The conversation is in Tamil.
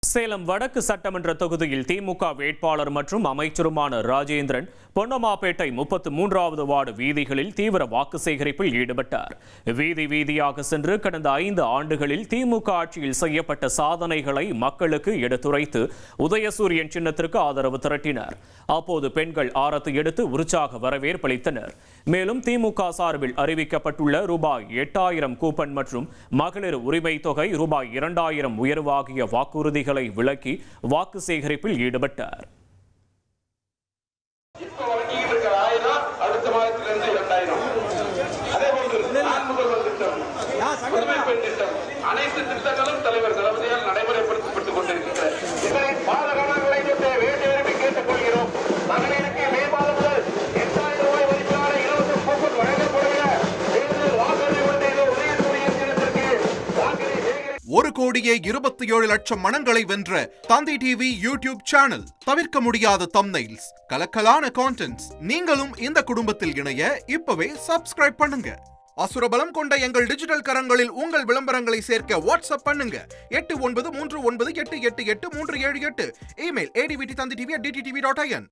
சேலம் வடக்கு சட்டமன்ற தொகுதியில் திமுக வேட்பாளர் மற்றும் அமைச்சருமான ராஜேந்திரன் பொன்னம்மாபேட்டை 33வது வார்டு வீதிகளில் தீவிர வாக்கு சேகரிப்பில் ஈடுபட்டார். வீதி வீதியாக சென்று கடந்த 5 ஆண்டுகளில் திமுக ஆட்சியில் செய்யப்பட்ட சாதனைகளை மக்களுக்கு எடுத்துரைத்து உதயசூரியன் சின்னத்திற்கு ஆதரவு திரட்டினர். அப்போது பெண்கள் ஆரத்தி எடுத்து உற்சாக வரவேற்பளித்தனர். மேலும் திமுக சார்பில் அறிவிக்கப்பட்டுள்ள ரூபாய் 8000 கூப்பன் மற்றும் மகளிர் உரிமை தொகை ரூபாய் 2000 உயர்வாகிய வாக்குறுதிகளை விளக்கி வாக்கு சேகரிப்பில் ஈடுபட்டார். அனைத்து திட்டங்களும் தலைவர் தளபதியால் நடைமுறைப்படுத்தப்பட்டுக் கொண்டிருக்கின்றன. கேட்டுக் கொள்கிறோம். மகளிருக்கு மே மாதம் முதல் 8000 ரூபாய் மதிப்பிலான இலவச கூப்பன் வழங்கப்படுகிற தேர்தல் வாக்குறுதி ஒன்றில் உதயசூரியன் சின்னத்திற்கு வாக்குகளை சேகரிக்க 1,27,00,000 மனங்களை வென்ற தந்தி டிவி யூடியூப் சேனல். தவிர்க்க முடியாத தம்ப்நெயில்ஸ், கலக்கலான கான்டென்ட்ஸ். நீங்களும் இந்த குடும்பத்தில் இணைய இப்பவே சப்ஸ்கிரைப் பண்ணுங்க. அசுரபலம் கொண்ட எங்கள் டிஜிட்டல் கரங்களில் உங்கள் விளம்பரங்களை சேர்க்க வாட்ஸ்அப் பண்ணுங்க. 8939888378. Email advtthanditv@dttv.in.